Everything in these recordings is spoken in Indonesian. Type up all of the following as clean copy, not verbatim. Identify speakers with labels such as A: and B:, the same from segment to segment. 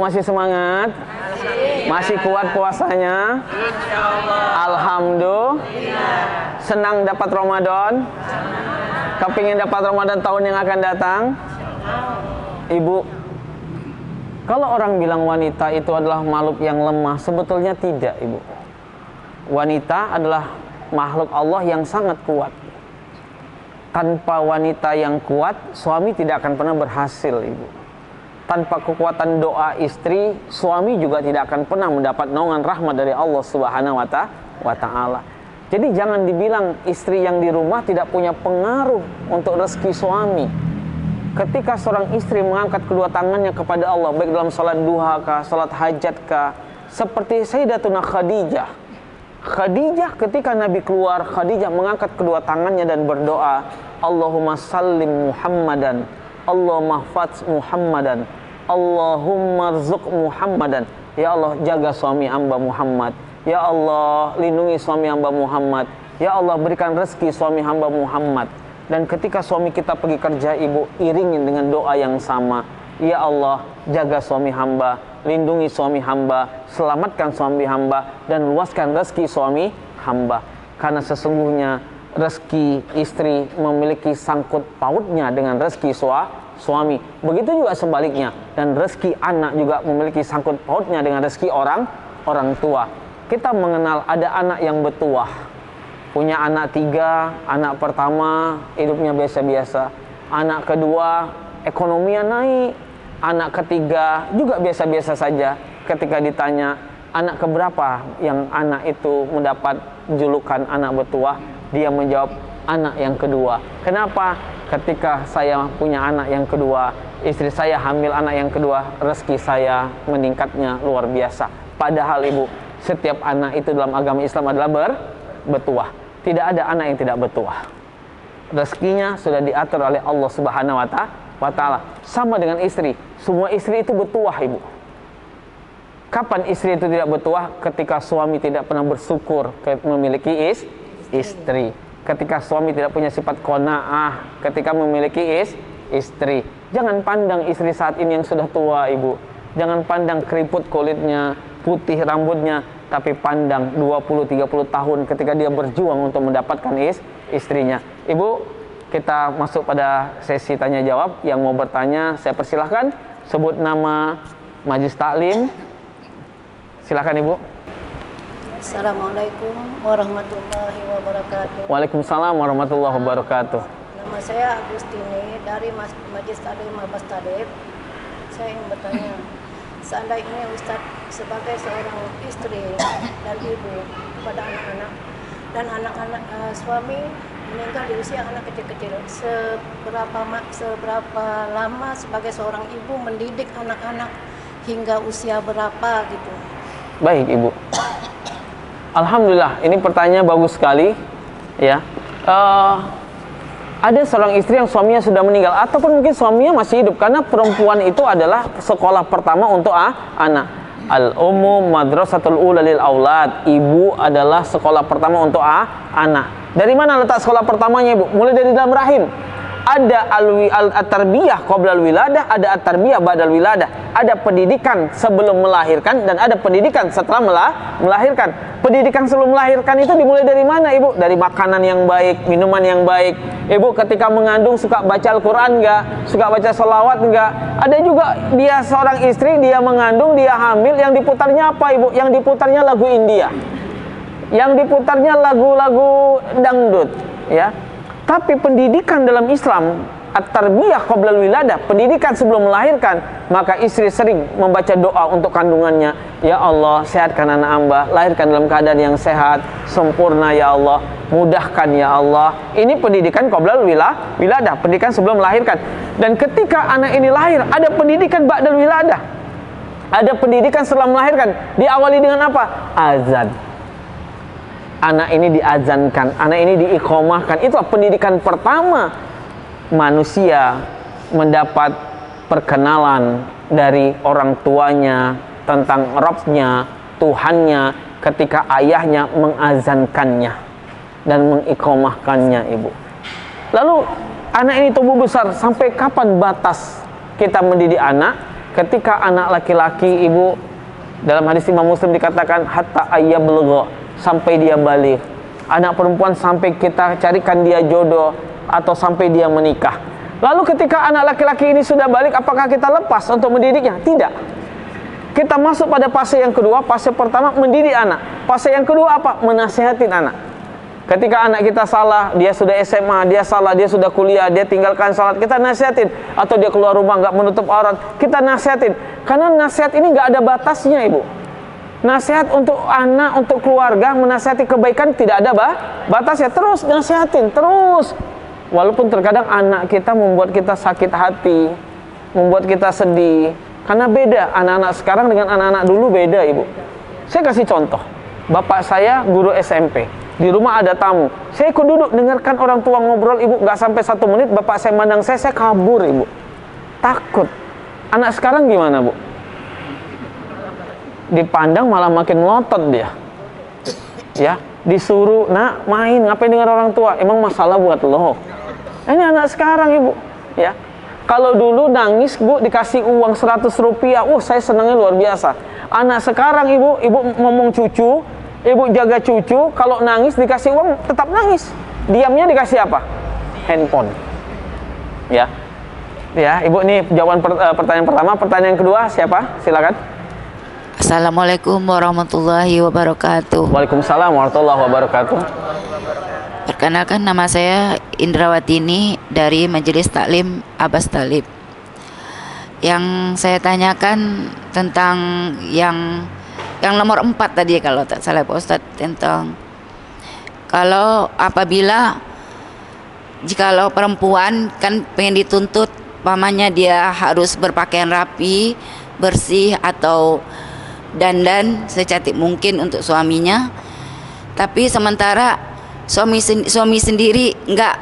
A: masih semangat? Masih kuat puasanya? Alhamdulillah. Senang dapat Ramadan? Kepingin dapat Ramadan tahun yang akan datang? Ibu, kalau orang bilang wanita itu adalah makhluk yang lemah, sebetulnya tidak, Ibu. Wanita adalah makhluk Allah yang sangat kuat. Tanpa wanita yang kuat, suami tidak akan pernah berhasil, Ibu. Tanpa kekuatan doa istri, suami juga tidak akan pernah mendapat naungan rahmat dari Allah Subhanahu wa Ta'ala. Jadi jangan dibilang istri yang di rumah tidak punya pengaruh untuk rezeki suami. Ketika seorang istri mengangkat kedua tangannya kepada Allah, baik dalam salat duha kah, salat hajat kah, seperti Sayyidatuna Khadijah. Khadijah ketika Nabi keluar, Khadijah mengangkat kedua tangannya dan berdoa, Allahumma sallim Muhammadan, Allahumma hafadz Muhammadan, Allahumma rzuq Muhammadan. Ya Allah, jaga suami hamba Muhammad. Ya Allah, lindungi suami hamba Muhammad. Ya Allah, berikan rezeki suami hamba Muhammad. Dan ketika suami kita pergi kerja, Ibu, iringin dengan doa yang sama. Ya Allah, jaga suami hamba, lindungi suami hamba, selamatkan suami hamba, dan luaskan rezeki suami hamba. Karena sesungguhnya rezeki istri memiliki sangkut pautnya dengan rezeki suami. Begitu juga sebaliknya. Dan rezeki anak juga memiliki sangkut pautnya dengan rezeki orang tua. Kita mengenal ada anak yang bertuah, punya anak 3, anak pertama hidupnya biasa-biasa, anak kedua ekonominya naik, anak ketiga juga biasa-biasa saja. Ketika ditanya anak keberapa yang anak itu mendapat julukan anak bertuah, dia menjawab anak yang kedua. Kenapa? Ketika saya punya anak yang kedua, istri saya hamil anak yang kedua, rezeki saya meningkatnya luar biasa. Padahal Ibu, setiap anak itu dalam agama Islam adalah bertuah. Tidak ada anak yang tidak bertuah. Rezekinya sudah diatur oleh Allah Subhanahu wa Ta'ala. Sama dengan istri. Semua istri itu bertuah, Ibu. Kapan istri itu tidak bertuah? Ketika suami tidak pernah bersyukur memiliki istri. Ketika suami tidak punya sifat qanaah ketika memiliki istri. Jangan pandang istri saat ini yang sudah tua, Ibu. Jangan pandang keriput kulitnya, putih rambutnya, tapi pandang 20-30 tahun ketika dia berjuang untuk mendapatkan istrinya. Ibu, kita masuk pada sesi tanya jawab. Yang mau bertanya, saya persilahkan sebut nama, majelis taklim. Silakan Ibu.
B: Assalamualaikum warahmatullahi wabarakatuh.
A: Waalaikumsalam warahmatullahi wabarakatuh.
B: Nama saya Agustini dari Majelis Taklim Mabas Tadib. Saya ingin bertanya, seandainya Ustadz sebagai seorang istri dan ibu kepada anak-anak dan anak-anak suami meninggal di usia anak kecil-kecil, seberapa lama sebagai seorang ibu mendidik anak-anak hingga usia berapa gitu?
A: Baik Ibu. Alhamdulillah, ini pertanyaan bagus sekali, ya. Ada seorang istri yang suaminya sudah meninggal, ataupun mungkin suaminya masih hidup, karena perempuan itu adalah sekolah pertama untuk anak. Al-ummu madrasatul ula lil aulad. Ibu adalah sekolah pertama untuk anak. Dari mana letak sekolah pertamanya, Ibu? Mulai dari dalam rahim. Ada at-tarbiyah qabla al-wiladah, ada at-tarbiyah ba'da al-wiladah. Ada pendidikan sebelum melahirkan dan ada pendidikan setelah melahirkan. Pendidikan sebelum melahirkan itu dimulai dari mana, Ibu? Dari makanan yang baik, minuman yang baik. Ibu ketika mengandung suka baca Al-Quran enggak? Suka baca sholawat enggak? Ada juga dia seorang istri, dia mengandung, dia hamil, yang diputarnya apa, Ibu? Yang diputarnya lagu India, yang diputarnya lagu-lagu dangdut, ya. Tapi pendidikan dalam Islam, at-tarbiyah qabla al-wiladah, pendidikan sebelum melahirkan, maka istri sering membaca doa untuk kandungannya. Ya Allah, sehatkan anak hamba, lahirkan dalam keadaan yang sehat, sempurna ya Allah, mudahkan ya Allah. Ini pendidikan qabla al-wiladah, pendidikan sebelum melahirkan. Dan ketika anak ini lahir, ada pendidikan ba'da al-wiladah. Ada pendidikan setelah melahirkan. Diawali dengan apa? Azan. Anak ini diazankan, anak ini diiqomahkan. Itulah pendidikan pertama manusia mendapat perkenalan dari orang tuanya tentang Rabbnya, Tuhannya, ketika ayahnya mengazankannya dan mengiqomahkannya, Ibu. Lalu anak ini tumbuh besar, sampai kapan batas kita mendidik anak? ketika anak laki-laki ibu, dalam hadis Imam Muslim dikatakan hatta ayyablugha, sampai dia balik. Anak perempuan sampai kita carikan dia jodoh atau sampai dia menikah. Lalu ketika anak laki-laki ini sudah balik, apakah kita lepas untuk mendidiknya? Tidak. Kita masuk pada fase yang kedua. Fase pertama mendidik anak. Fase yang kedua apa? Menasihatin anak. Ketika anak kita salah, dia sudah SMA, dia salah, dia sudah kuliah, dia tinggalkan salat, kita nasihatin. Atau dia keluar rumah nggak menutup aurat, kita nasihatin. Karena nasihat ini nggak ada batasnya, ibu. Nasihat untuk anak, untuk keluarga, menasihati kebaikan tidak ada batasnya. Terus nasihatin, terus. Walaupun terkadang anak kita membuat kita sakit hati, membuat kita sedih. Karena beda, anak-anak sekarang dengan anak-anak dulu beda, ibu. Saya kasih contoh. Bapak saya guru SMP. Di rumah ada tamu. Saya ikut duduk dengarkan orang tua ngobrol, ibu. Nggak sampai 1 menit, bapak saya mandang saya kabur, ibu. Takut. Anak sekarang gimana, bu? Dipandang malah makin ngotot dia. Ya, disuruh, nak main, ngapain dengar orang tua? Emang masalah buat lo. Ini anak sekarang, ibu. Ya. Kalau dulu nangis, bu, dikasih uang 100 rupiah, saya senangnya luar biasa. Anak sekarang, ibu ngomong cucu, ibu jaga cucu, kalau nangis dikasih uang tetap nangis. Diamnya dikasih apa? Handphone. Ya. Ya, ibu, nih jawaban pertanyaan pertama. Pertanyaan kedua siapa? Silakan.
C: Assalamualaikum warahmatullahi wabarakatuh.
A: Waalaikumsalam warahmatullahi wabarakatuh.
C: Perkenalkan, nama saya Indrawatini dari Majelis Taklim Abbas Talib. Yang saya tanyakan tentang yang nomor 4 tadi, kalau tak salah Pak Ustadz, tentang kalau apabila jikalau perempuan kan pengen dituntut, pamannya dia harus berpakaian rapi, bersih, atau dandan secantik mungkin untuk suaminya, tapi sementara suami sendiri nggak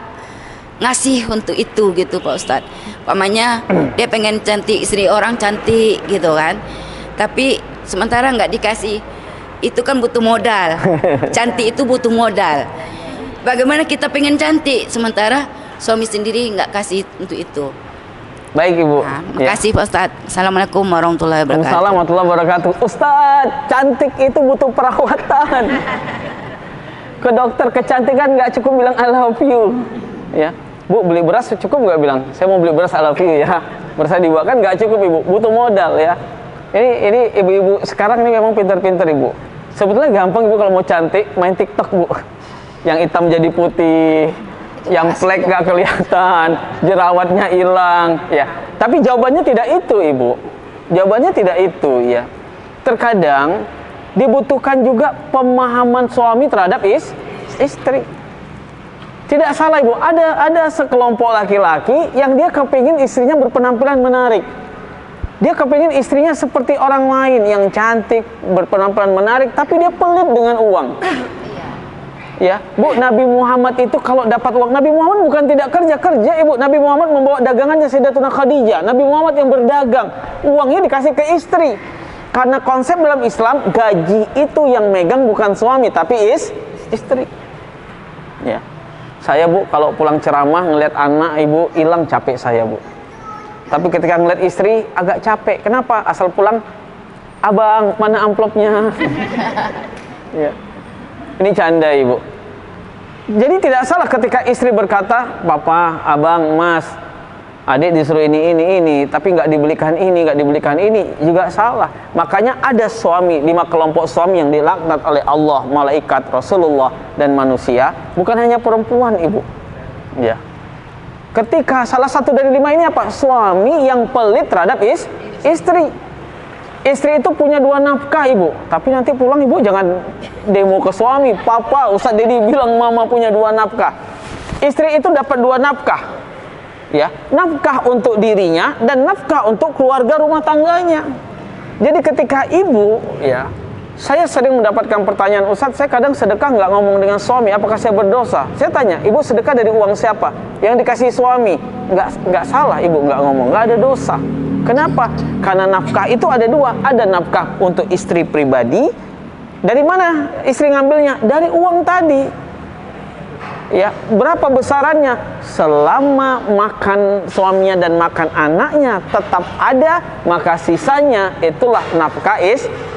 C: ngasih untuk itu gitu Pak Ustadz. Pamannya dia pengen cantik, istri orang cantik gitu kan, tapi sementara nggak dikasih. Itu kan butuh modal. Cantik itu butuh modal. Bagaimana kita pengen cantik sementara suami sendiri nggak kasih untuk itu?
A: Baik, ibu.
C: Nah, makasih Pak Ustadz. Assalamualaikum warahmatullahi wabarakatuh.
A: Waalaikumsalam warahmatullahi wabarakatuh. Ustadz, cantik itu butuh perawatan. Ke dokter kecantikan nggak cukup bilang I love you. Ya, bu, beli beras cukup nggak bilang saya mau beli beras I love you ya. Beras dibawa kan nggak cukup, ibu. Butuh modal ya. Ini ibu-ibu sekarang ini memang pintar-pintar, ibu. Sebetulnya gampang, ibu, kalau mau cantik main TikTok, bu. Yang hitam jadi putih, yang flek nggak kelihatan, jerawatnya hilang, ya. Tapi jawabannya tidak itu, ibu. Jawabannya tidak itu, ya. Terkadang dibutuhkan juga pemahaman suami terhadap istri. Tidak salah, ibu. Ada sekelompok laki-laki yang dia kepingin istrinya berpenampilan menarik. Dia kepingin istrinya seperti orang lain yang cantik, berpenampilan menarik, tapi dia pelit dengan uang. Ya, bu, Nabi Muhammad itu kalau dapat uang, Nabi Muhammad bukan tidak kerja, ibu. Nabi Muhammad membawa dagangannya Sayyidatuna Khadijah. Nabi Muhammad yang berdagang, uangnya dikasih ke istri. Karena konsep dalam Islam, gaji itu yang megang bukan suami, tapi istri. Ya, saya, bu, kalau pulang ceramah ngelihat anak, ibu, hilang capek saya, bu. Tapi ketika ngelihat istri agak capek. Kenapa? Asal pulang, abang, mana amplopnya? Ya. Ini canda, ibu. Jadi tidak salah ketika istri berkata, papa, abang, mas, adik disuruh ini, tapi nggak dibelikan ini, juga salah. Makanya ada suami, 5 kelompok suami yang dilaknat oleh Allah, malaikat, Rasulullah, dan manusia. Bukan hanya perempuan, ibu. Ya. Ketika salah satu dari 5 ini apa? Suami yang pelit terhadap istri. Istri itu punya 2 nafkah, ibu. Tapi nanti pulang, ibu jangan demo ke suami. Papa, Ustadz Dedi bilang mama punya 2 nafkah. Istri itu dapat 2 nafkah. Ya, nafkah untuk dirinya dan nafkah untuk keluarga rumah tangganya. Jadi ketika ibu, ya, saya sering mendapatkan pertanyaan, Ustadz, saya kadang sedekah nggak ngomong dengan suami, apakah saya berdosa? Saya tanya, ibu sedekah dari uang siapa? Yang dikasih suami. Nggak salah, ibu nggak ngomong, nggak ada dosa. Kenapa? Karena nafkah itu ada 2. Ada nafkah untuk istri pribadi. Dari mana istri ngambilnya? Dari uang tadi. Ya, berapa besarannya? Selama makan suaminya dan makan anaknya tetap ada, maka sisanya itulah nafkah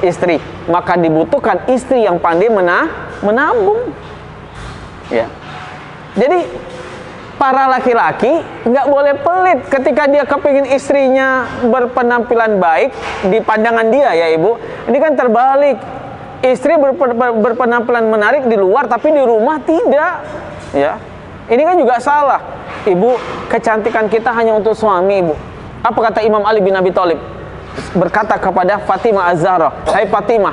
A: istri. Maka dibutuhkan istri yang pandai menabung. Ya. Jadi para laki-laki nggak boleh pelit ketika dia kepingin istrinya berpenampilan baik di pandangan dia, ya ibu. Ini kan terbalik. Istri berpenampilan menarik di luar, tapi di rumah tidak. Ya, ini kan juga salah. Ibu, kecantikan kita hanya untuk suami, ibu. Apa kata Imam Ali bin Abi Thalib? Berkata kepada Fatimah Az-Zahra, "Hai Fatimah,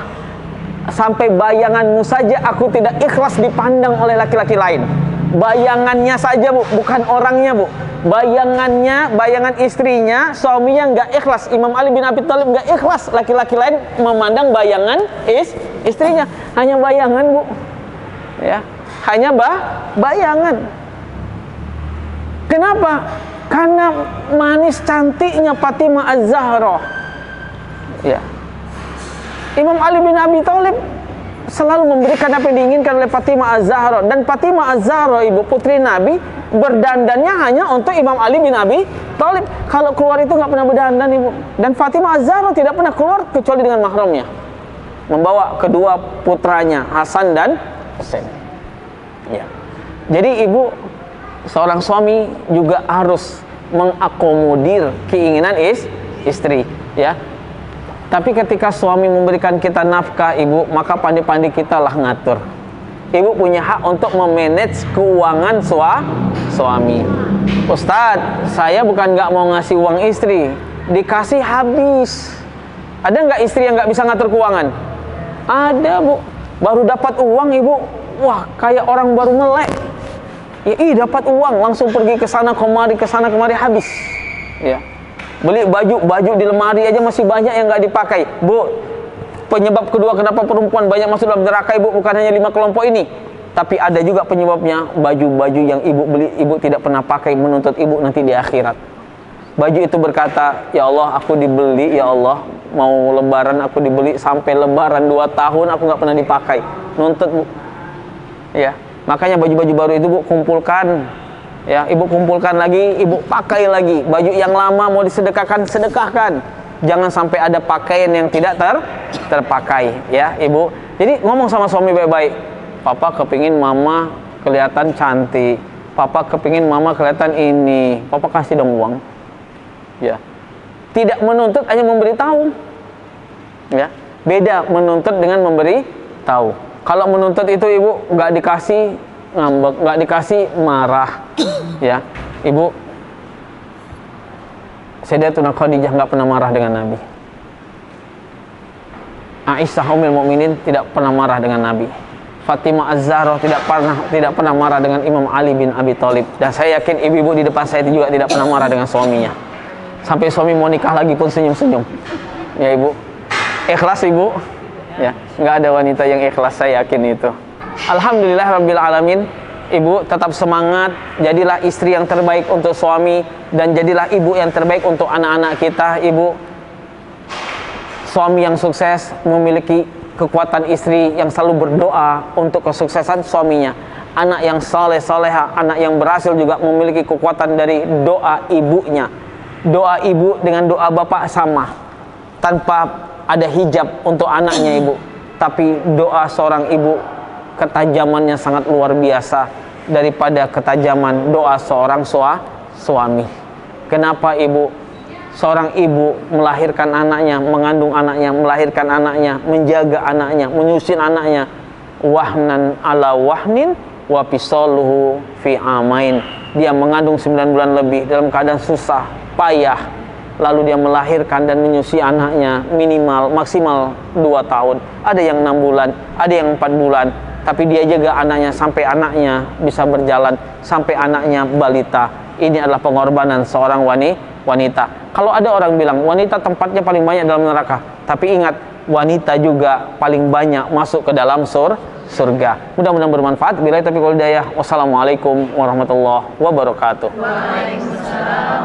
A: sampai bayanganmu saja aku tidak ikhlas dipandang oleh laki-laki lain." Bayangannya saja, bu, bukan orangnya, bu. Bayangannya, bayangan istrinya, suaminya nggak ikhlas. Imam Ali bin Abi Thalib nggak ikhlas laki-laki lain memandang bayangan istrinya. Hanya bayangan, bu. Ya, hanya bayangan. Kenapa? Karena manis cantiknya Fatimah Az-Zahra. Ya. Imam Ali bin Abi Thalib selalu memberikan apa yang diinginkan oleh Fatimah Az-Zahra. Dan Fatimah Az-Zahra, ibu putri Nabi, berdandannya hanya untuk Imam Ali bin Abi Thalib. Kalau keluar itu nggak pernah berdandan, ibu. Dan Fatimah Az-Zahra tidak pernah keluar kecuali dengan mahramnya, membawa kedua putranya Hasan dan Husain. Ya. Jadi ibu, seorang suami juga harus mengakomodir keinginan istri, ya. Tapi ketika suami memberikan kita nafkah, ibu, maka pandai-pandai kita lah ngatur. Ibu punya hak untuk memanage keuangan suami. Ustadz, saya bukan nggak mau ngasih uang istri, dikasih habis. Ada nggak istri yang nggak bisa ngatur keuangan? Ada, bu. Baru dapat uang, ibu, wah kayak orang baru melek. Ya, dapat uang langsung pergi ke sana kemari habis. Ya. Beli baju di lemari aja masih banyak yang nggak dipakai, bu. Penyebab kedua kenapa perempuan banyak masuk dalam neraka, ibu, bukan hanya 5 kelompok ini, tapi ada juga penyebabnya baju-baju yang ibu beli, ibu tidak pernah pakai, menuntut ibu nanti di akhirat. Baju itu berkata, ya Allah, aku dibeli, ya Allah, mau lebaran aku dibeli, sampai lebaran 2 tahun aku nggak pernah dipakai, nuntut, bu. Ya, makanya baju-baju baru itu, bu, kumpulkan. Ya, ibu kumpulkan lagi, ibu pakai lagi. Baju yang lama mau disedekahkan, sedekahkan. Jangan sampai ada pakaian yang tidak terpakai, ya, ibu. Jadi ngomong sama suami baik-baik. Papa kepingin mama kelihatan cantik. Papa kepingin mama kelihatan ini. Papa kasih dong uang. Ya. Tidak menuntut, hanya memberitahu. Ya. Beda menuntut dengan memberi tahu. Kalau menuntut itu, ibu, nggak dikasih ngambek, nggak dikasih marah. Ya, ibu, Sayyidatuna Khadijah nggak pernah marah dengan Nabi. Aisyah Ummul Mukminin tidak pernah marah dengan Nabi. Fatimah Az-Zahra tidak pernah marah dengan Imam Ali bin Abi Thalib. Dan saya yakin ibu-ibu di depan saya itu juga tidak pernah marah dengan suaminya. Sampai suami mau nikah lagi pun senyum-senyum. Ya, ibu, ikhlas, ibu. Ya, nggak ada wanita yang ikhlas, saya yakin itu. Alhamdulillah Rabbil Alamin. Ibu tetap semangat, jadilah istri yang terbaik untuk suami, dan jadilah ibu yang terbaik untuk anak-anak kita, ibu. Suami yang sukses memiliki kekuatan istri yang selalu berdoa untuk kesuksesan suaminya. Anak yang saleh-saleha, anak yang berhasil juga memiliki kekuatan dari doa ibunya. Doa ibu dengan doa bapak sama, tanpa ada hijab untuk anaknya, ibu. Tapi doa seorang ibu ketajamannya sangat luar biasa daripada ketajaman doa seorang suami. Kenapa, ibu? Seorang ibu melahirkan anaknya, mengandung anaknya, melahirkan anaknya, menjaga anaknya, menyusun anaknya, wahnan ala wahnin wa fisaluhu fi amain. Dia mengandung 9 bulan lebih dalam keadaan susah, payah. Lalu dia melahirkan dan menyusui anaknya maksimal 2 tahun. Ada yang 6 bulan, ada yang 4 bulan. Tapi dia jaga anaknya sampai anaknya bisa berjalan, sampai anaknya balita. Ini adalah pengorbanan seorang wanita. Kalau ada orang bilang wanita tempatnya paling banyak dalam neraka, tapi ingat, wanita juga paling banyak masuk ke dalam surga. Mudah-mudahan bermanfaat. Bila taufiq wal hidayah. Wassalamualaikum warahmatullahi wabarakatuh.
B: Waalaikumsalam.